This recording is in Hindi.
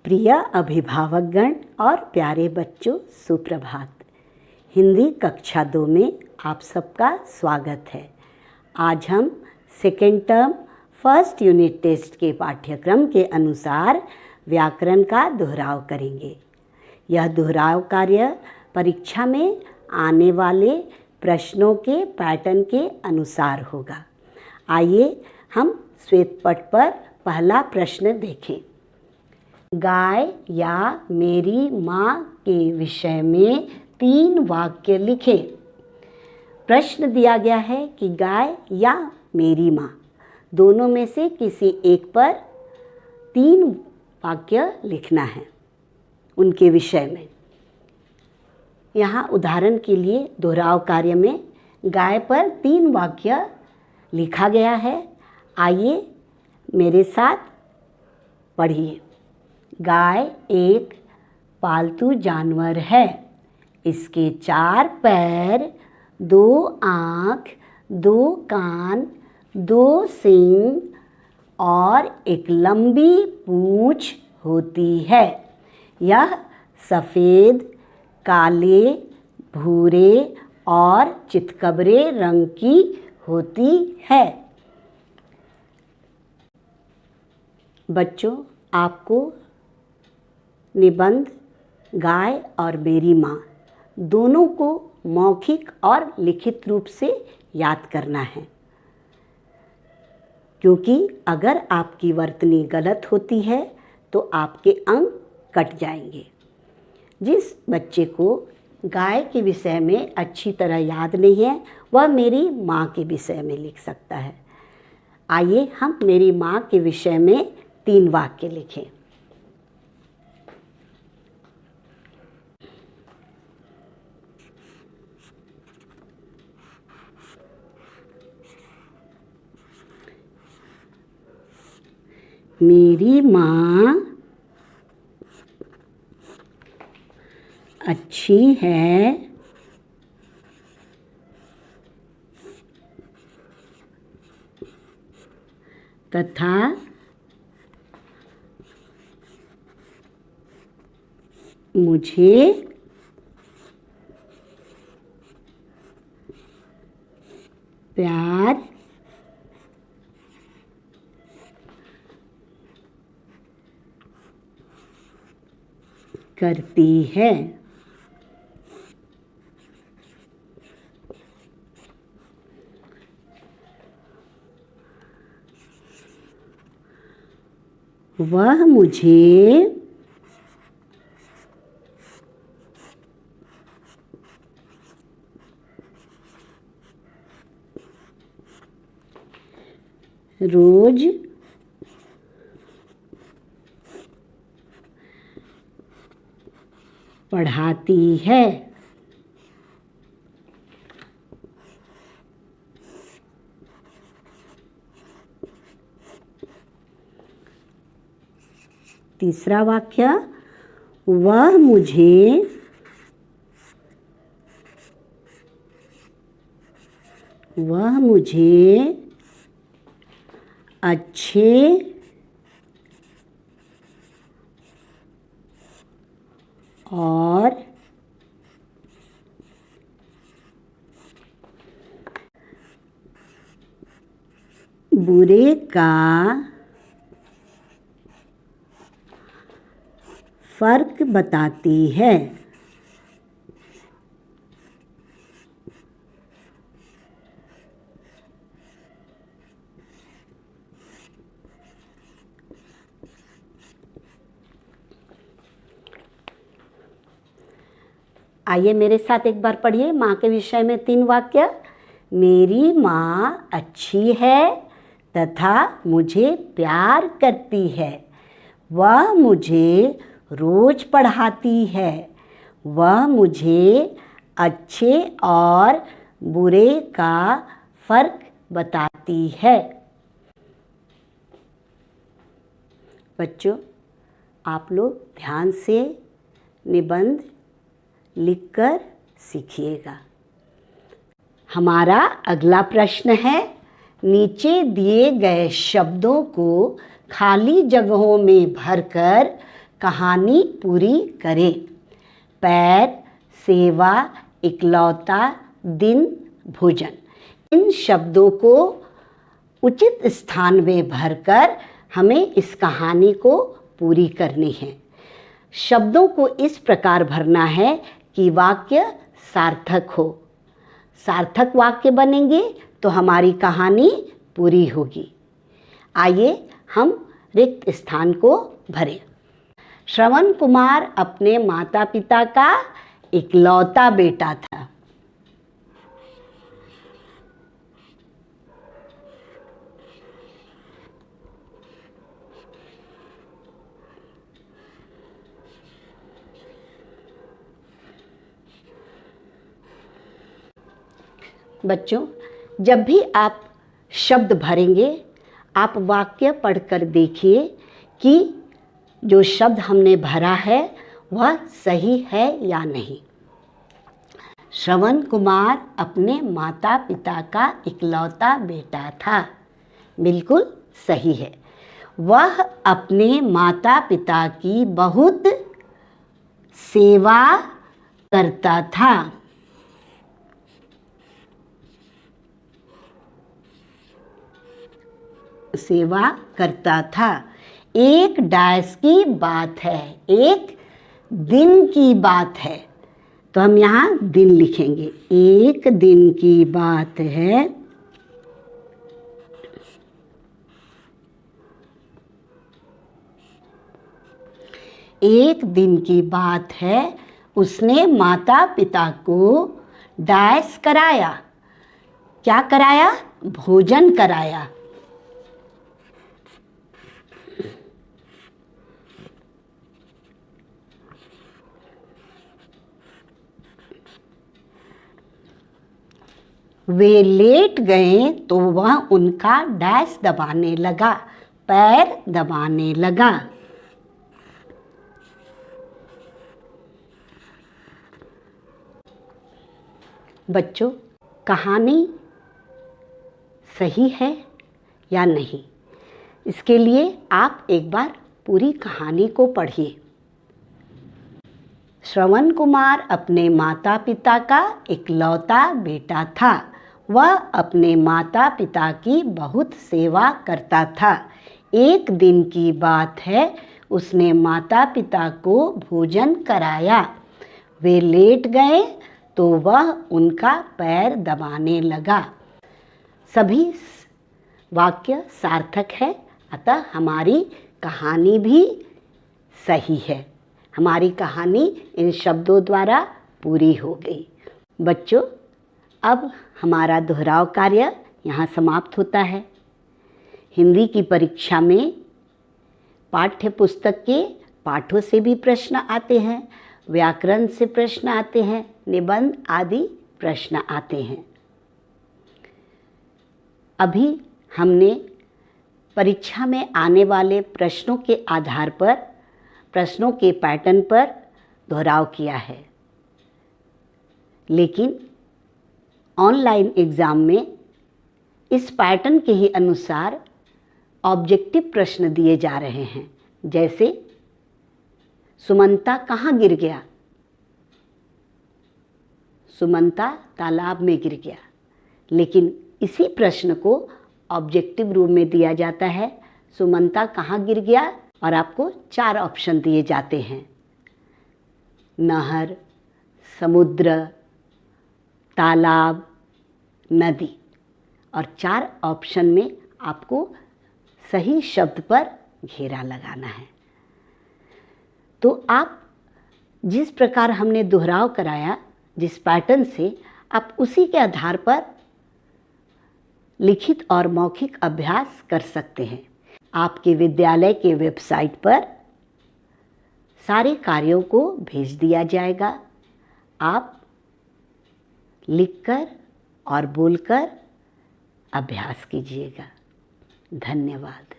प्रिय अभिभावकगण और प्यारे बच्चों, सुप्रभात। हिंदी कक्षा 2 में आप सबका स्वागत है। आज हम second term first unit test के पाठ्यक्रम के अनुसार व्याकरण का दोहराव करेंगे। यह दोहराव कार्य परीक्षा में आने वाले प्रश्नों के पैटर्न के अनुसार होगा। आइए हम श्वेतपट पर पहला प्रश्न देखें। गाय या मेरी माँ के विषय में 3 वाक्य लिखें। प्रश्न दिया गया है कि गाय या मेरी माँ दोनों में से किसी एक पर 3 वाक्य लिखना है उनके विषय में। यहाँ उदाहरण के लिए दोहराव कार्य में गाय पर 3 वाक्य लिखा गया है। आइए मेरे साथ पढ़िए। गाय एक पालतू जानवर है। इसके 4 पैर, 2 आँख, 2 कान, 2 सींग और एक लंबी पूँछ होती है। यह सफ़ेद, काले, भूरे और चितकबरे रंग की होती है। बच्चों, आपको निबंध गाय और मेरी माँ दोनों को मौखिक और लिखित रूप से याद करना है, क्योंकि अगर आपकी वर्तनी गलत होती है तो आपके अंक कट जाएंगे। जिस बच्चे को गाय के विषय में अच्छी तरह याद नहीं है वह मेरी माँ के विषय में लिख सकता है। आइए हम मेरी माँ के विषय में 3 वाक्य लिखें। मेरी माँ अच्छी है तथा मुझे प्यार करती है। वह मुझे रोज पढ़ाती है। तीसरा वाक्य, वह मुझे अच्छे और बुरे का फर्क बताती है। आइए मेरे साथ एक बार पढ़िए माँ के विषय में 3 वाक्य। मेरी माँ अच्छी है तथा मुझे प्यार करती है। वह मुझे रोज पढ़ाती है। वह मुझे अच्छे और बुरे का फर्क बताती है। बच्चों, आप लोग ध्यान से निबंध लिखकर सीखिएगा। हमारा अगला प्रश्न है, नीचे दिए गए शब्दों को खाली जगहों में भरकर कहानी पूरी करें। पैर, सेवा, इकलौता, दिन, भोजन, इन शब्दों को उचित स्थान में भरकर हमें इस कहानी को पूरी करनी है। शब्दों को इस प्रकार भरना है कि वाक्य सार्थक हो। सार्थक वाक्य बनेंगे तो हमारी कहानी पूरी होगी। आइए हम रिक्त स्थान को भरें। श्रवण कुमार अपने माता पिता का इकलौता बेटा था। बच्चों, जब भी आप शब्द भरेंगे, आप वाक्य पढ़कर देखिए कि जो शब्द हमने भरा है वह सही है या नहीं। श्रवण कुमार अपने माता पिता का इकलौता बेटा था, बिल्कुल सही है। वह अपने माता पिता की बहुत सेवा करता था। सेवा करता था। एक डायस की बात है, एक दिन की बात है, तो हम यहाँ दिन लिखेंगे। एक दिन की बात है। एक दिन की बात है, उसने माता पिता को डायस कराया। क्या कराया? भोजन कराया। वे लेट गए तो वह उनका डैश दबाने लगा, पैर दबाने लगा। बच्चों, कहानी सही है या नहीं, इसके लिए आप एक बार पूरी कहानी को पढ़िए। श्रवण कुमार अपने माता पिता का इकलौता बेटा था। वह अपने माता पिता की बहुत सेवा करता था। एक दिन की बात है, उसने माता पिता को भोजन कराया। वे लेट गए तो वह उनका पैर दबाने लगा। सभी वाक्य सार्थक है, अतः हमारी कहानी भी सही है। हमारी कहानी इन शब्दों द्वारा पूरी हो गई। बच्चों, अब हमारा दोहराव कार्य यहाँ समाप्त होता है। हिंदी की परीक्षा में पाठ्य पुस्तक के पाठों से भी प्रश्न आते हैं, व्याकरण से प्रश्न आते हैं, निबंध आदि प्रश्न आते हैं। अभी हमने परीक्षा में आने वाले प्रश्नों के आधार पर, प्रश्नों के पैटर्न पर दोहराव किया है, लेकिन ऑनलाइन एग्ज़ाम में इस पैटर्न के ही अनुसार ऑब्जेक्टिव प्रश्न दिए जा रहे हैं। जैसे सुमंता कहाँ गिर गया? सुमंता तालाब में गिर गया। लेकिन इसी प्रश्न को ऑब्जेक्टिव रूप में दिया जाता है, सुमंता कहाँ गिर गया, और आपको 4 ऑप्शन दिए जाते हैं, नहर, समुद्र, तालाब, नदी, और 4 ऑप्शन में आपको सही शब्द पर घेरा लगाना है। तो आप जिस प्रकार हमने दोहराव कराया, जिस पैटर्न से, आप उसी के आधार पर लिखित और मौखिक अभ्यास कर सकते हैं। आपके विद्यालय के वेबसाइट पर सारे कार्यों को भेज दिया जाएगा। आप लिखकर और बोलकर अभ्यास कीजिएगा। धन्यवाद।